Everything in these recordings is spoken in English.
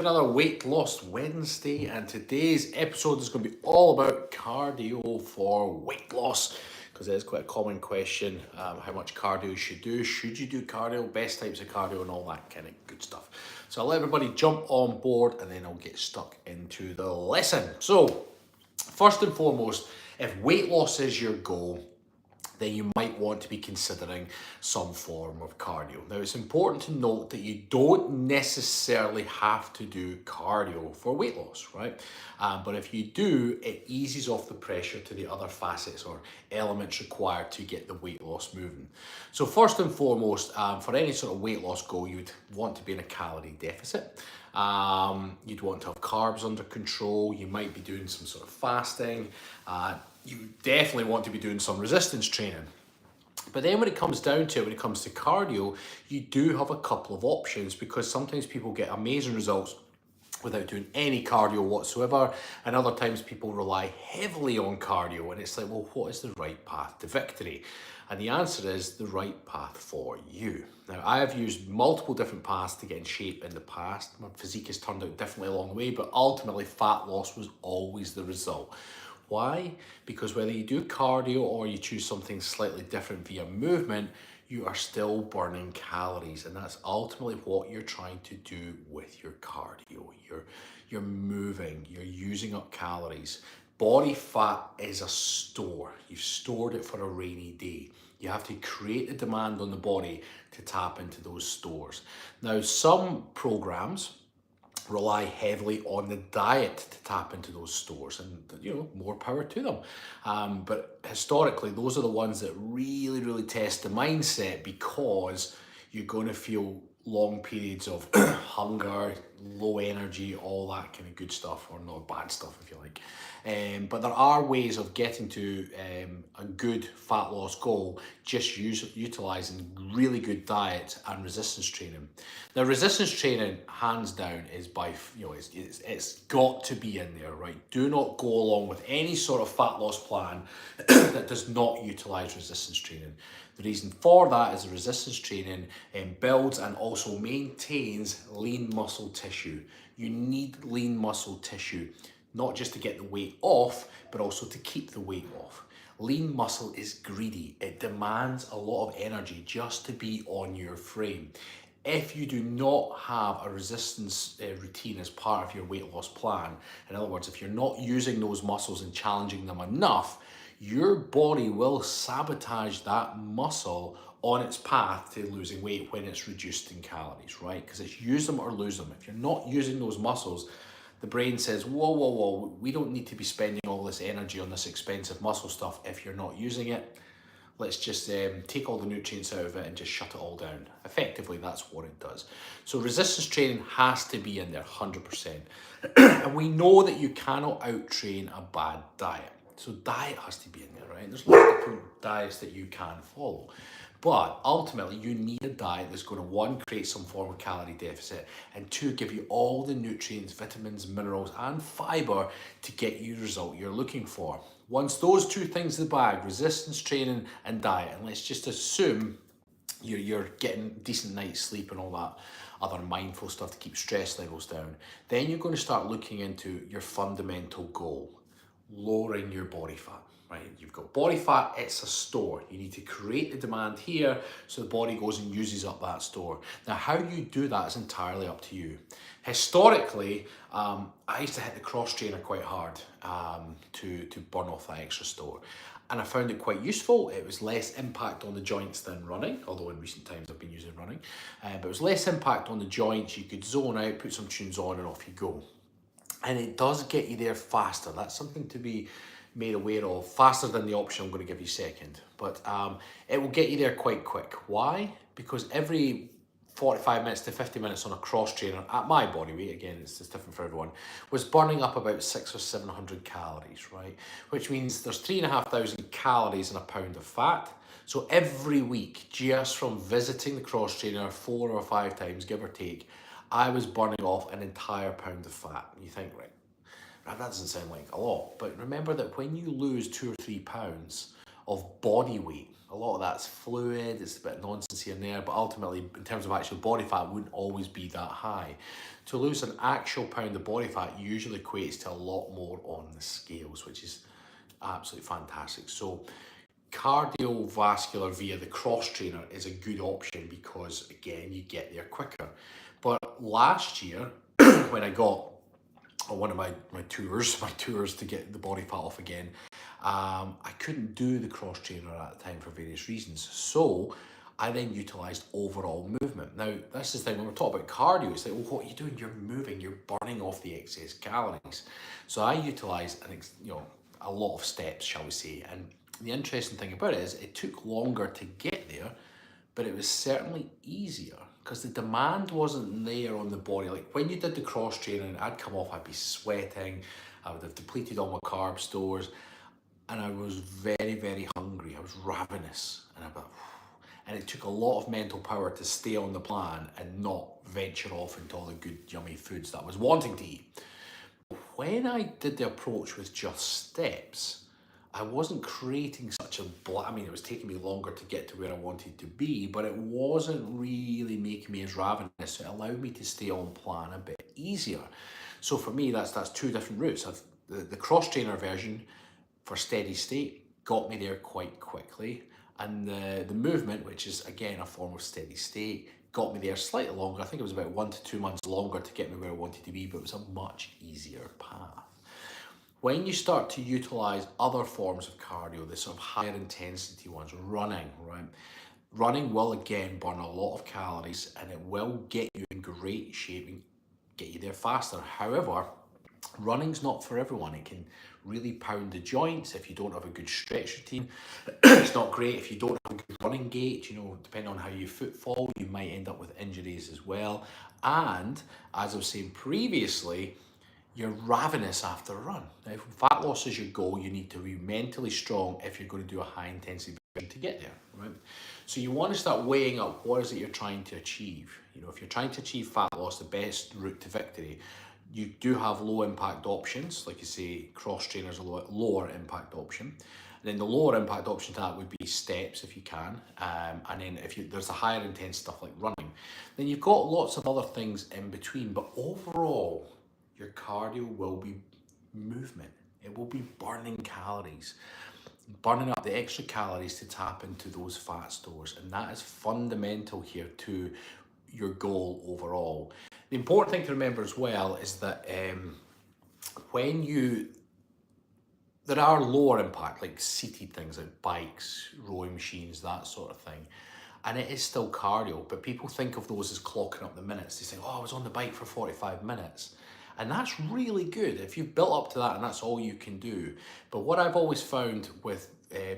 Another weight loss Wednesday, and today's episode is going to be all about cardio for weight loss because it is quite a common question. How much cardio you should do? Should you do cardio? Best types of cardio and all that kind of good stuff. So I'll let everybody jump on board and then I'll get stuck into the lesson. So first and foremost, if weight loss is your goal, then you might want to be considering some form of cardio. Now, it's important to note that you don't necessarily have to do cardio for weight loss, right? But if you do, it eases off the pressure to the other facets or elements required to get the weight loss moving. So first and foremost, for any sort of weight loss goal, you'd want to be in a calorie deficit. You'd want to have carbs under control. You might be doing some sort of fasting. You definitely want to be doing some resistance training. But then when it comes down to it, when it comes to cardio, you do have a couple of options because sometimes people get amazing results without doing any cardio whatsoever, and other times people rely heavily on cardio, and it's like, well, what is the right path to victory? And the answer is the right path for you. Now, I have used multiple different paths to get in shape in the past. My physique has turned out differently along the way, but ultimately fat loss was always the result. Why? Because whether you do cardio or you choose something slightly different via movement, you are still burning calories, and that's ultimately what you're trying to do with your cardio. You're moving, you're using up calories. Body fat is a store. You've stored it for a rainy day. You have to create the demand on the body to tap into those stores. Now, some programs rely heavily on the diet to tap into those stores, and more power to them. But historically, those are the ones that really test the mindset, because you're going to feel long periods of hunger, low energy, all that kind of good stuff, or not bad stuff if you like. But there are ways of getting to a good fat loss goal just utilizing really good diet and resistance training. Now, resistance training, hands down, is it's got to be in there, right? Do not go along with any sort of fat loss plan that does not utilize resistance training. The reason for that is the resistance training builds and also maintains lean muscle tissue. You need lean muscle tissue, not just to get the weight off, but also to keep the weight off. Lean muscle is greedy. It demands a lot of energy just to be on your frame. If you do not have a resistance routine as part of your weight loss plan, in other words, if you're not using those muscles and challenging them enough, your body will sabotage that muscle on its path to losing weight when it's reduced in calories, right? Because it's use them or lose them. If you're not using those muscles, the brain says, whoa, we don't need to be spending all this energy on this expensive muscle stuff if you're not using it. Let's just take all the nutrients out of it and just shut it all down. Effectively, that's what it does. So resistance training has to be in there 100%. And we know that you cannot out-train a bad diet. So diet has to be in there, right? There's lots of different diets that you can follow. But ultimately, you need a diet that's going to, one, create some form of calorie deficit, and two, give you all the nutrients, vitamins, minerals, and fiber to get you the result you're looking for. Once those two things in the bag, resistance training and diet, and let's just assume you're getting decent night's sleep and all that other mindful stuff to keep stress levels down, then you're going to start looking into your fundamental goal, lowering your body fat. Right, you've got body fat, it's a store. You need to create the demand here so the body goes and uses up that store. Now, how you do that is entirely up to you. Historically, I used to hit the cross trainer quite hard to burn off that extra store. And I found it quite useful. It was less impact on the joints than running, although in recent times I've been using running. But it was less impact on the joints. You could zone out, put some tunes on, and off you go. And it does get you there faster. That's something to be made aware of, faster than the option I'm going to give you second. But it will get you there quite quick. Why? Because every 45 minutes to 50 minutes on a cross trainer at my body weight, again, it's different for everyone, was burning up about 600 or 700 calories, right? Which means there's 3,500 calories in a pound of fat. So every week, just from visiting the cross trainer 4 or 5 times, give or take, I was burning off an entire pound of fat. And you think, right, that doesn't sound like a lot, but remember that when you lose 2 or 3 pounds of body weight. A lot of that's fluid, it's a bit of nonsense here and there, but ultimately, in terms of actual body fat, wouldn't always be that high. To lose an actual pound of body fat usually equates to a lot more on the scales, which is absolutely fantastic. So cardiovascular via the cross trainer is a good option because, again, you get there quicker. But last year, when I got on one of my tours to get the body fat off again, I couldn't do the cross trainer at the time for various reasons. So I then utilised overall movement. Now, that's the thing, when we're talking about cardio, it's like, well, what are you doing? You're moving, you're burning off the excess calories. So I utilised a lot of steps, shall we say. And the interesting thing about it is it took longer to get there, but it was certainly easier because the demand wasn't there on the body. Like when you did the cross training, I'd come off, I'd be sweating, I would have depleted all my carb stores, and I was very, very hungry. I was ravenous, and it took a lot of mental power to stay on the plan and not venture off into all the good, yummy foods that I was wanting to eat. When I did the approach with just steps, I wasn't creating such a it was taking me longer to get to where I wanted to be, but it wasn't really making me as ravenous. So it allowed me to stay on plan a bit easier. So for me, that's two different routes. The cross trainer version for steady state got me there quite quickly, and the movement, which is again a form of steady state, got me there slightly longer. I think it was about 1 to 2 months longer to get me where I wanted to be, but it was a much easier path. When you start to utilize other forms of cardio, the sort of higher intensity ones, running, right? Running will again burn a lot of calories and it will get you in great shape and get you there faster. However, running's not for everyone. It can really pound the joints if you don't have a good stretch routine. It's not great if you don't have a good running gait. Depending on how you footfall, you might end up with injuries as well. And as I was saying previously, you're ravenous after a run. Now, if fat loss is your goal, you need to be mentally strong if you're going to do a high intensity version to get there, right? So you want to start weighing up what is it you're trying to achieve. If you're trying to achieve fat loss, the best route to victory, you do have low impact options. Like you say, cross trainers are a lower impact option. And then the lower impact option to that would be steps if you can. And then there's a higher intense stuff like running. Then you've got lots of other things in between, but overall, your cardio will be movement. It will be burning calories, burning up the extra calories to tap into those fat stores. And that is fundamental here to your goal overall. The important thing to remember as well is that there are lower impact, like seated things like bikes, rowing machines, that sort of thing. And it is still cardio, but people think of those as clocking up the minutes. They say, oh, I was on the bike for 45 minutes. And that's really good if you've built up to that and that's all you can do. But what I've always found with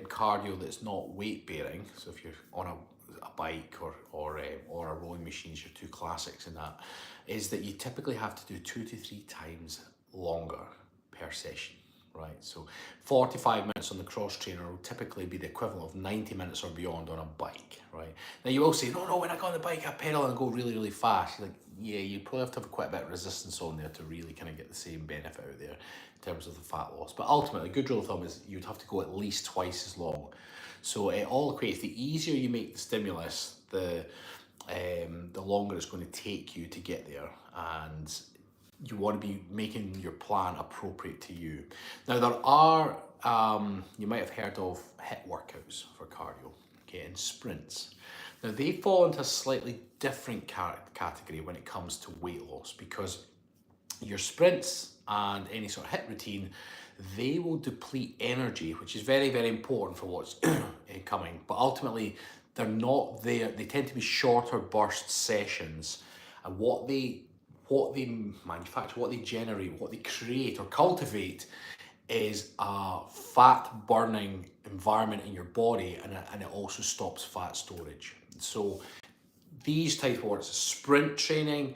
cardio that's not weight bearing, so if you're on a bike or a rowing machine, your two classics in that, is that you typically have to do 2 to 3 times longer per session. Right, so 45 minutes on the cross trainer will typically be the equivalent of 90 minutes or beyond on a bike, right? Now you will say, no, when I go on the bike, I pedal and go really, really fast. You're like, yeah, you probably have to have quite a bit of resistance on there to really kind of get the same benefit out there in terms of the fat loss. But ultimately, a good rule of thumb is you'd have to go at least twice as long. So it all equates. The easier you make the stimulus, the longer it's going to take you to get there. And you want to be making your plan appropriate to you. Now there are, you might have heard of HIIT workouts for cardio, okay, and sprints. Now they fall into a slightly different category when it comes to weight loss, because your sprints and any sort of HIIT routine, they will deplete energy, which is very, very important for what's coming. But ultimately, they're not there. They tend to be shorter burst sessions, and what they manufacture, what they generate, what they create or cultivate is a fat burning environment in your body, and it also stops fat storage. So these type of works, sprint training,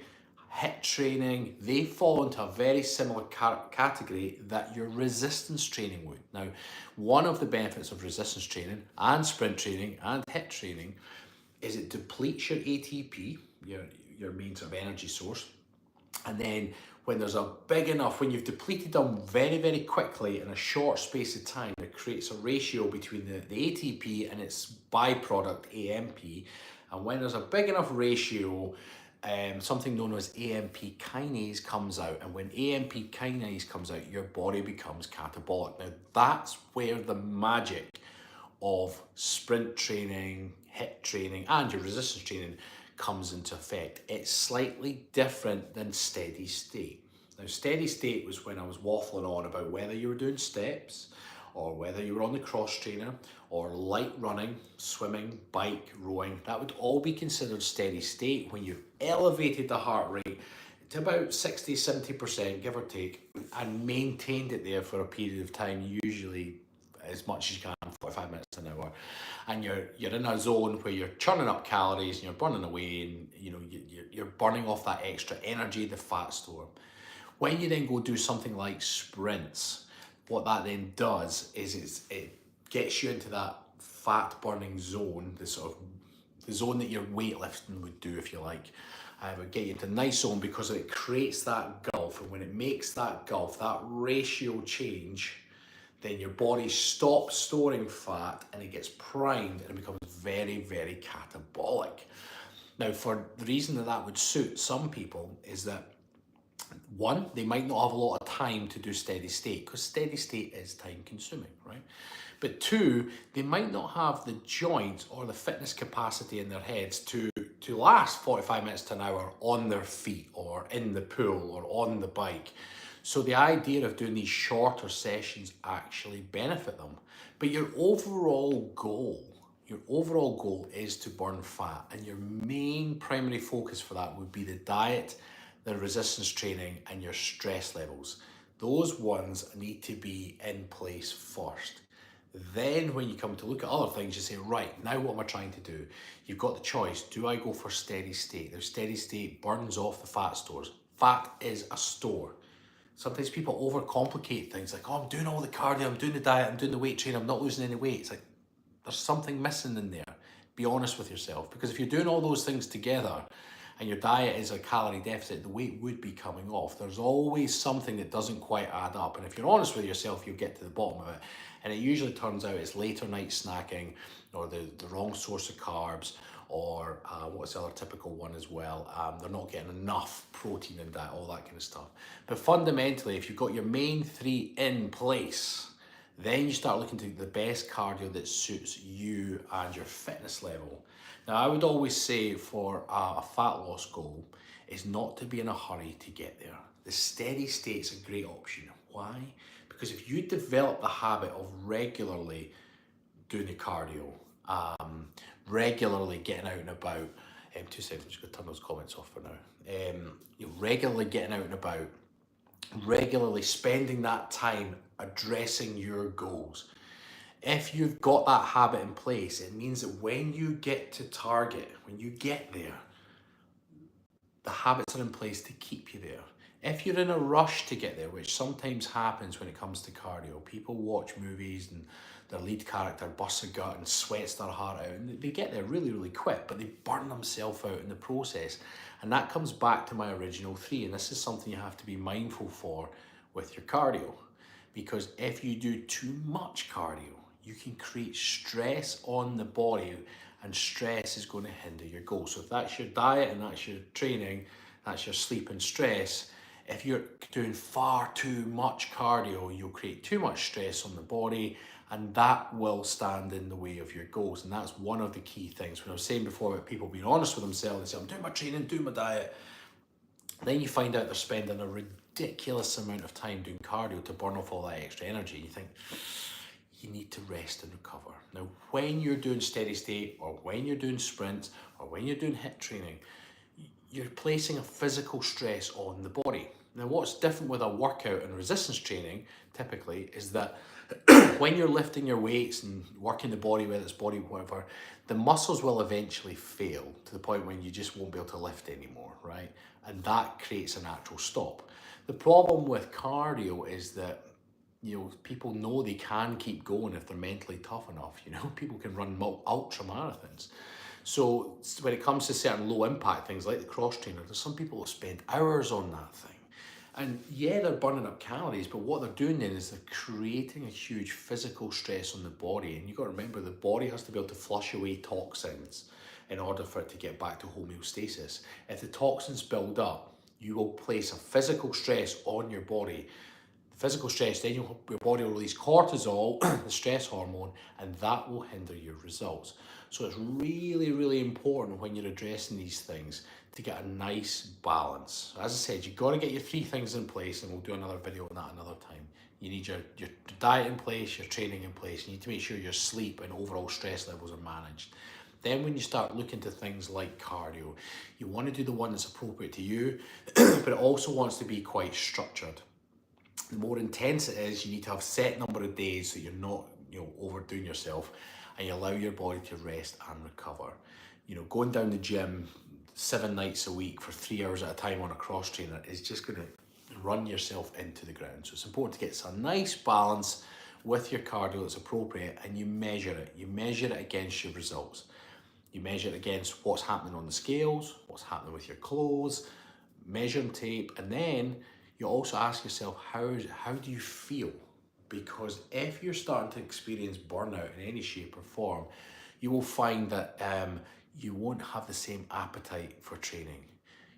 HIIT training, they fall into a very similar category that your resistance training would. Now, one of the benefits of resistance training and sprint training and HIIT training is it depletes your ATP, your main sort of energy source, And then when there's a big enough, when you've depleted them very, very quickly in a short space of time, it creates a ratio between the ATP and its byproduct AMP. And when there's a big enough ratio, something known as AMP kinase comes out. And when AMP kinase comes out, your body becomes catabolic. Now, that's where the magic of sprint training, HIIT training, and your resistance training comes into effect. It's slightly different than steady state. Now, steady state was when I was waffling on about whether you were doing steps or whether you were on the cross trainer or light running, swimming, bike, rowing. That would all be considered steady state when you've elevated the heart rate to about 60-70%, give or take, and maintained it there for a period of time, usually as much as you can, 45 minutes to an hour, and you're in a zone where you're churning up calories and you're burning away, and you're burning off that extra energy, the fat store. When you then go do something like sprints, what that then does is it gets you into that fat burning zone, the zone that your weightlifting would do, if you like. It would get you into a nice zone because it creates that gulf, and when it makes that gulf, that ratio change, then your body stops storing fat and it gets primed and it becomes very, very catabolic. Now, for the reason that would suit some people is that, one, they might not have a lot of time to do steady state, because steady state is time consuming, right? But two, they might not have the joints or the fitness capacity in their heads to last 45 minutes to an hour on their feet or in the pool or on the bike. So the idea of doing these shorter sessions actually benefit them. But your overall goal is to burn fat, and your main primary focus for that would be the diet, the resistance training, and your stress levels. Those ones need to be in place first. Then when you come to look at other things, you say, right, now what am I trying to do? You've got the choice. Do I go for steady state? Now, steady state burns off the fat stores. Fat is a store. Sometimes people overcomplicate things like, oh, I'm doing all the cardio, I'm doing the diet, I'm doing the weight training, I'm not losing any weight. It's like, there's something missing in there. Be honest with yourself. Because if you're doing all those things together and your diet is a calorie deficit, the weight would be coming off. There's always something that doesn't quite add up. And if you're honest with yourself, you'll get to the bottom of it. And it usually turns out it's later night snacking, or the wrong source of carbs, or what's the other typical one as well? They're not getting enough protein in that, all that kind of stuff. But fundamentally, if you've got your main three in place, then you start looking to the best cardio that suits you and your fitness level. Now, I would always say for a fat loss goal is not to be in a hurry to get there. The steady state's a great option. Why? Because if you develop the habit of regularly doing the cardio, regularly getting out and about, 2 seconds, I'm just going to turn those comments off for now. You're regularly getting out and about, regularly spending that time addressing your goals. If you've got that habit in place, it means that when you get to target, when you get there, the habits are in place to keep you there. If you're in a rush to get there, which sometimes happens when it comes to cardio, people watch movies and their lead character busts a gut and sweats their heart out, and they get there really, really quick, but they burn themselves out in the process. And that comes back to my original three, and this is something you have to be mindful for with your cardio. Because if you do too much cardio, you can create stress on the body, and stress is going to hinder your goal. So if that's your diet and that's your training, that's your sleep and stress, if you're doing far too much cardio, you'll create too much stress on the body, and that will stand in the way of your goals. And that's one of the key things. When I was saying before about people being honest with themselves, they say, I'm doing my training, doing my diet. Then you find out they're spending a ridiculous amount of time doing cardio to burn off all that extra energy. You think, you need to rest and recover. Now, when you're doing steady state, or when you're doing sprints, or when you're doing HIIT training, you're placing a physical stress on the body. Now, what's different with a workout and resistance training, typically, is that when you're lifting your weights and working the body, whether it's body, whatever, the muscles will eventually fail to the point when you just won't be able to lift anymore, right? And that creates a natural stop. The problem with cardio is that, people know they can keep going if they're mentally tough enough. People can run ultra marathons. So when it comes to certain low impact things like the cross trainer, there's some people that spend hours on that thing. And yeah, they're burning up calories, but what they're doing then is they're creating a huge physical stress on the body. And you've got to remember, the body has to be able to flush away toxins in order for it to get back to homeostasis. If the toxins build up, you will place a physical stress on your body. Physical stress, then your body will release cortisol, the stress hormone, and that will hinder your results. So it's really, really important when you're addressing these things to get a nice balance. As I said, you've got to get your 3 things in place, and we'll do another video on that another time. You need your diet in place, your training in place. You need to make sure your sleep and overall stress levels are managed. Then when you start looking to things like cardio, you want to do the one that's appropriate to you, but it also wants to be quite structured. The more intense it is, you need to have a set number of days so you're not, overdoing yourself, and you allow your body to rest and recover. Going down the gym 7 nights a week for 3 hours at a time on a cross trainer is just going to run yourself into the ground. So it's important to get some nice balance with your cardio that's appropriate, and you measure it. You measure it against your results. You measure it against what's happening on the scales, what's happening with your clothes, measuring tape, and then you also ask yourself, how do you feel? Because if you're starting to experience burnout in any shape or form, you will find that you won't have the same appetite for training.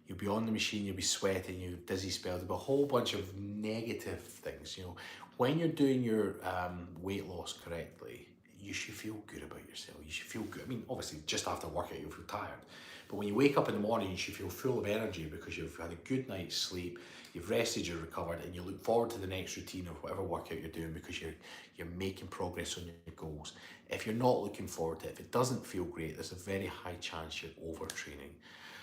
You'll be on the machine, you'll be sweating, you'll have dizzy spells, there'll be a whole bunch of negative things. When you're doing your weight loss correctly, you should feel good about yourself. You should feel good. I mean, obviously, just after workout, you'll feel tired. But when you wake up in the morning, you should feel full of energy because you've had a good night's sleep, you've rested, you're recovered, and you look forward to the next routine of whatever workout you're doing because you're making progress on your goals. If you're not looking forward to it, if it doesn't feel great, there's a very high chance you're overtraining.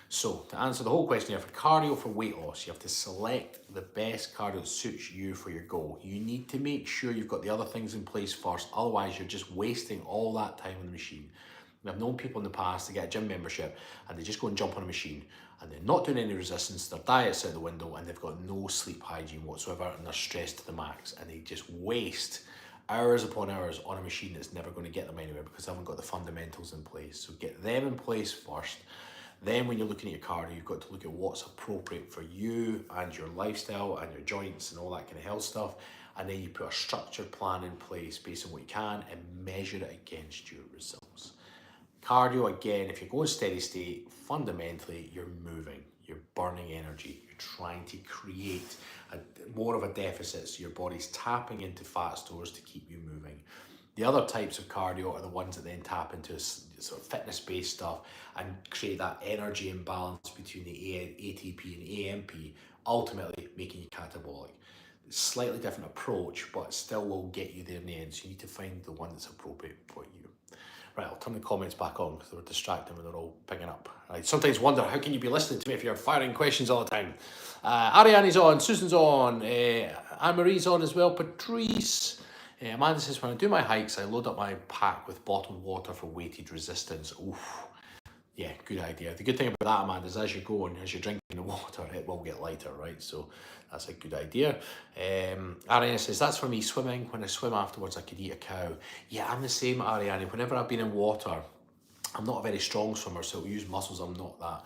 So to answer the whole question here, for cardio for weight loss, you have to select the best cardio that suits you for your goal. You need to make sure you've got the other things in place first, otherwise you're just wasting all that time on the machine. I've known people in the past to get a gym membership and they just go and jump on a machine and they're not doing any resistance, their diet's out the window, and they've got no sleep hygiene whatsoever, and they're stressed to the max, and they just waste hours upon hours on a machine that's never going to get them anywhere because they haven't got the fundamentals in place. So get them in place first. Then when you're looking at your cardio, you've got to look at what's appropriate for you and your lifestyle and your joints and all that kind of health stuff. And then you put a structured plan in place based on what you can and measure it against your results. Cardio, again, if you're going steady state, fundamentally, you're moving, you're burning energy, you're trying to create more of a deficit, so your body's tapping into fat stores to keep you moving. The other types of cardio are the ones that then tap into sort of fitness-based stuff and create that energy imbalance between the ATP and AMP, ultimately making you catabolic. Slightly different approach, but still will get you there in the end, so you need to find the one that's appropriate for you. Right, I'll turn the comments back on because they were distracting when they're all picking up. I sometimes wonder, how can you be listening to me if you're firing questions all the time? Ariane's on, Susan's on, Anne-Marie's on as well, Patrice. Amanda says, when I do my hikes, I load up my pack with bottled water for weighted resistance. Oof. Yeah, good idea. The good thing about that, Amanda, is as you're going, as you're drinking the water, it will get lighter, right? So that's a good idea. Ariane says, that's for me swimming. When I swim afterwards, I could eat a cow. Yeah, I'm the same, Ariane. Whenever I've been in water, I'm not a very strong swimmer, so to use muscles I'm not that,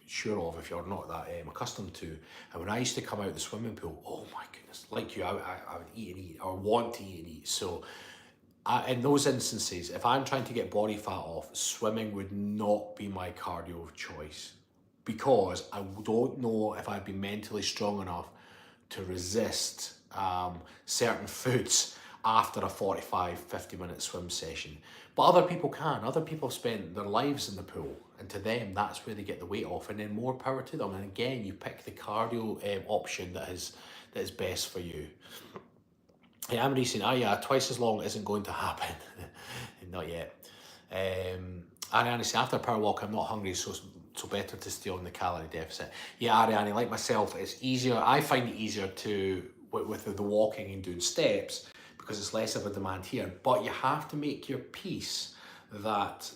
sure of, if you're not that accustomed to. And when I used to come out the swimming pool, oh my goodness, like you, I would eat and eat, or want to eat and eat. So in those instances, if I'm trying to get body fat off, swimming would not be my cardio of choice, because I don't know if I'd be mentally strong enough to resist certain foods after a 45-50 minute swim session. But other people can. Other people spend their lives in the pool, and to them that's where they get the weight off, and then more power to them. And again, you pick the cardio option that is best for you. Hey, I'm saying, yeah, twice as long isn't going to happen. Not yet. Ariane says, after a power walk, I'm not hungry, so better to stay on the calorie deficit. Yeah, Ariane, like myself, it's easier. I find it easier to, with the walking and doing steps, because it's less of a demand here. But you have to make your peace that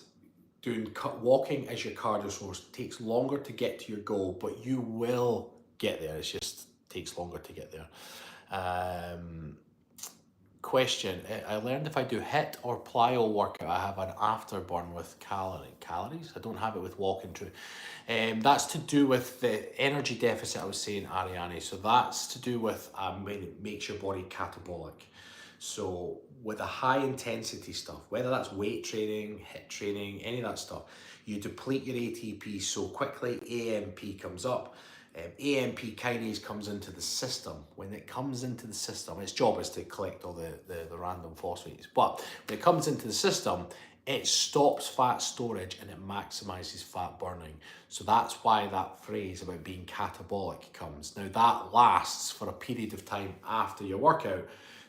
doing walking as your cardio source takes longer to get to your goal, but you will get there. It just takes longer to get there. question. I learned if I do HIIT or plyo workout, I have an afterburn with calories. I don't have it with walking through. That's to do with the energy deficit I was saying, Ariane. So that's to do with when it makes your body catabolic. So with the high intensity stuff, whether that's weight training, HIIT training, any of that stuff, you deplete your ATP so quickly, AMP comes up. AMP kinase comes into the system. When it comes into the system, its job is to collect all the random phosphates. But when it comes into the system, it stops fat storage and it maximizes fat burning. So that's why that phrase about being catabolic comes. Now that lasts for a period of time after your workout.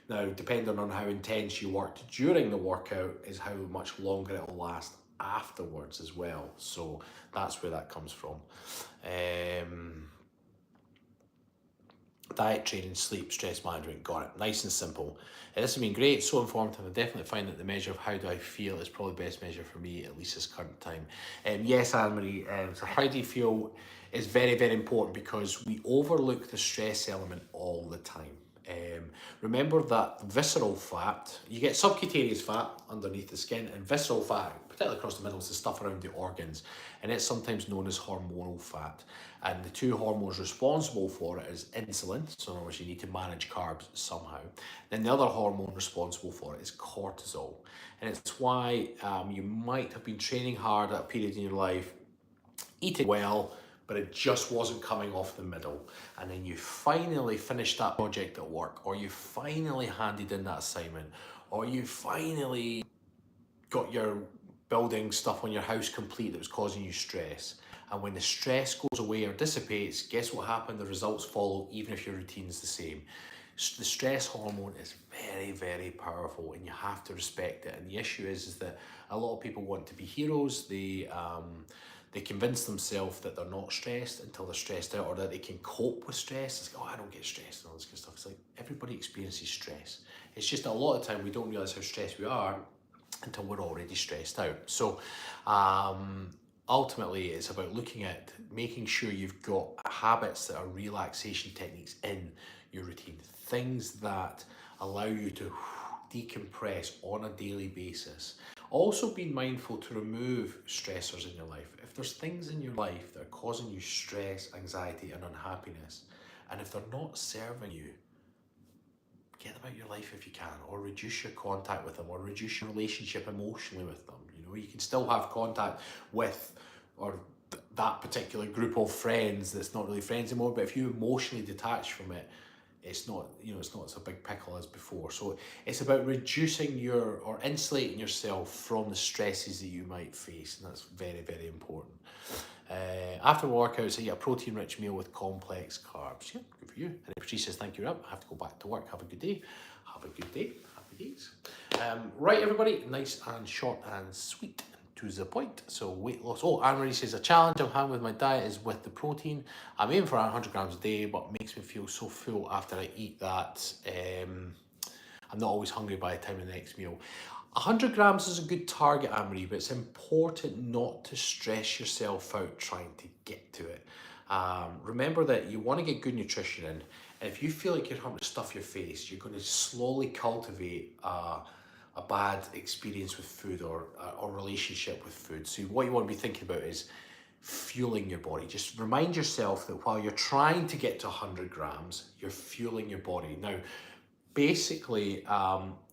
Now, depending on how intense you worked during the workout is how much longer it will last afterwards as well. So that's where that comes from. Diet, training, sleep, stress management, got it. Nice and simple. This has been great, so informative. I definitely find that the measure of how do I feel is probably the best measure for me, at least this current time. Yes, Anne-Marie, so how do you feel is very, very important because we overlook the stress element all the time. Remember that visceral fat, you get subcutaneous fat underneath the skin, and visceral fat, particularly across the middle, is the stuff around the organs, and it's sometimes known as hormonal fat. And the two hormones responsible for it is insulin, so in other words, you need to manage carbs somehow. Then the other hormone responsible for it is cortisol, and it's why you might have been training hard at a period in your life, eating well, but it just wasn't coming off the middle. And then you finally finished that project at work, or you finally handed in that assignment, or you finally got your building stuff on your house complete that was causing you stress. And when the stress goes away or dissipates, guess what happened? The results follow, even if your routine is the same. The stress hormone is very, very powerful, and you have to respect it. And the issue is that a lot of people want to be heroes. They convince themselves that they're not stressed until they're stressed out, or that they can cope with stress. It's like, oh, I don't get stressed and all this kind of stuff. It's like everybody experiences stress. It's just a lot of time we don't realize how stressed we are until we're already stressed out. So ultimately, it's about looking at making sure you've got habits that are relaxation techniques in your routine, things that allow you to decompress on a daily basis. Also being mindful to remove stressors in your life. If there's things in your life that are causing you stress, anxiety, and unhappiness, and if they're not serving you, get them out of your life if you can, or reduce your contact with them, or reduce your relationship emotionally with them. You know, you can still have contact with or that particular group of friends that's not really friends anymore, but if you emotionally detach from it, it's not, you know, it's not as a big pickle as before. So it's about reducing your, or insulating yourself from the stresses that you might face, and that's very, very important. After workouts, eat a protein-rich meal with complex carbs. Yeah, good for you. And Patrice says, thank you, Rob. I have to go back to work. Have a good day. Have a good day. Happy days. Right, everybody, nice and short and sweet. To the point. So weight loss. Oh, Anne-Marie says, a challenge I'm having with my diet is with the protein. I'm aiming for 100 grams a day, but it makes me feel so full after I eat that I'm not always hungry by the time of the next meal. 100 grams is a good target, Anne-Marie, but it's important not to stress yourself out trying to get to it. Remember that you want to get good nutrition in, and if you feel like you're having to stuff your face, you're going to slowly cultivate a bad experience with food or relationship with food. So what you want to be thinking about is fueling your body. Just remind yourself that while you're trying to get to 100 grams, you're fueling your body. Now, basically,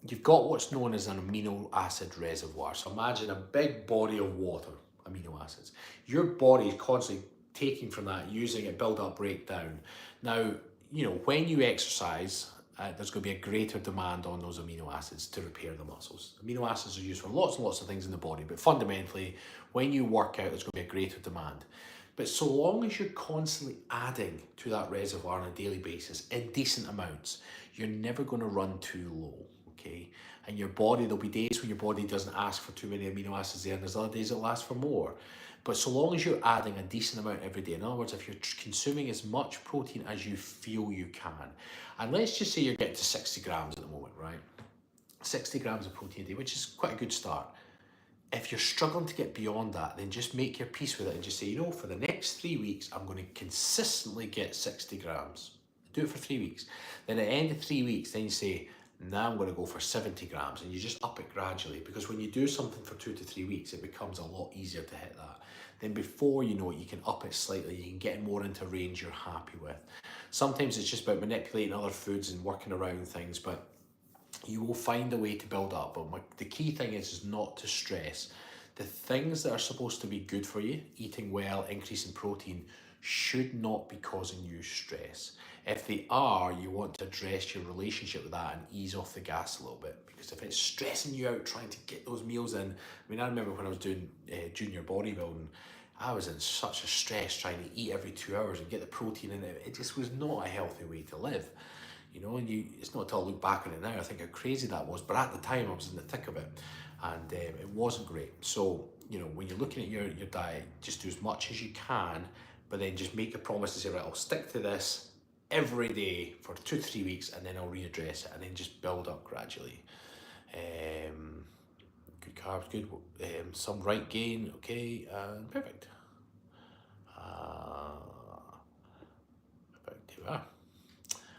you've got what's known as an amino acid reservoir. So imagine a big body of water, amino acids. Your body is constantly taking from that, using it, build up, break down. Now, you know, when you exercise, there's going to be a greater demand on those amino acids to repair the muscles. Amino acids are used for lots and lots of things in the body, but fundamentally, when you work out, there's going to be a greater demand. But so long as you're constantly adding to that reservoir on a daily basis in decent amounts, you're never going to run too low, okay? And your body, there'll be days when your body doesn't ask for too many amino acids there, and there's other days it'll ask for more. But so long as you're adding a decent amount every day, in other words, if you're consuming as much protein as you feel you can, and let's just say you're getting to 60 grams at the moment, right? 60 grams of protein a day, which is quite a good start. If you're struggling to get beyond that, then just make your peace with it and just say, you know, for the next 3 weeks, I'm going to consistently get 60 grams. Do it for 3 weeks. Then at the end of 3 weeks, then you say, Now I'm going to go for 70 grams, and you just up it gradually, because when you do something for 2 to 3 weeks, it becomes a lot easier to hit that. Then before you know it, you can up it slightly, you can get more into range you're happy with. Sometimes it's just about manipulating other foods and working around things, but you will find a way to build up. But the key thing is not to stress. The things that are supposed to be good for you, eating well, increasing protein, should not be causing you stress. If they are, you want to address your relationship with that and ease off the gas a little bit. Because if it's stressing you out trying to get those meals in, I mean, I remember when I was doing junior bodybuilding, I was in such a stress trying to eat every 2 hours and get the protein in it. It just was not a healthy way to live. You know, and it's not until I look back on it now, I think how crazy that was. But at the time, I was in the thick of it, and it wasn't great. So, you know, when you're looking at your diet, just do as much as you can, but then just make a promise to say, right, I'll stick to this every day for 2 to 3 weeks, and then I'll readdress it, and then just build up gradually. Good carbs, good. Some right gain, okay, and perfect. Perfect. Here we are.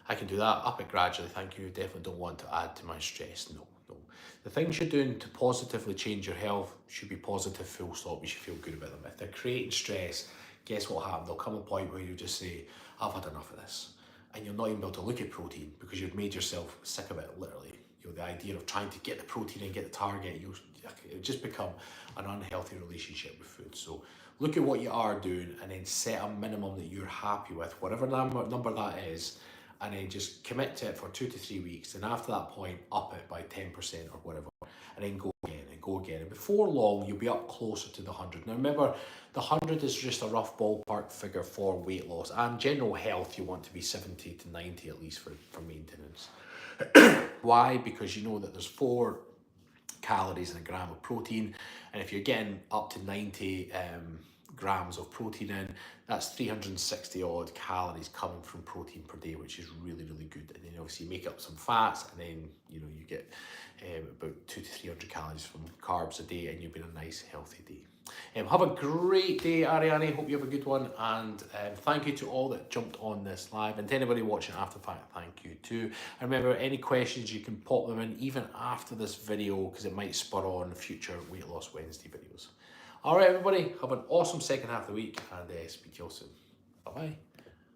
I can do that, up it gradually, thank you. Definitely don't want to add to my stress. No, no. The things you're doing to positively change your health should be positive, full stop. You should feel good about them. If they're creating stress, guess what happens? There'll come a point where you just say, I've had enough of this. And you'll not even be able to look at protein because you've made yourself sick of it, literally. You know, the idea of trying to get the protein and get the target, it'll just become an unhealthy relationship with food. So look at what you are doing and then set a minimum that you're happy with, whatever number that is, and then just commit to it for 2 to 3 weeks. And after that point, up it by 10% or whatever, and then go again and go again. And before long, you'll be up closer to the 100. Now remember, the 100 is just a rough ballpark figure for weight loss. And general health, you want to be 70 to 90 at least for maintenance. Why? Because you know that there's 4 calories in a gram of protein, and if you're getting up to 90 grams of protein in, that's 360 odd calories coming from protein per day, which is really, really good. And then obviously you make up some fats, and then you know you get about 200 to 300 calories from carbs a day, and you'll be in a nice healthy day. Have a great day, Ariane. Hope you have a good one, and thank you to all that jumped on this live, and to anybody watching after the fact, thank you too. And remember, any questions you can pop them in even after this video, because it might spur on future Weight Loss Wednesday videos. All right, everybody, have an awesome second half of the week, and speak to you all soon. Bye bye.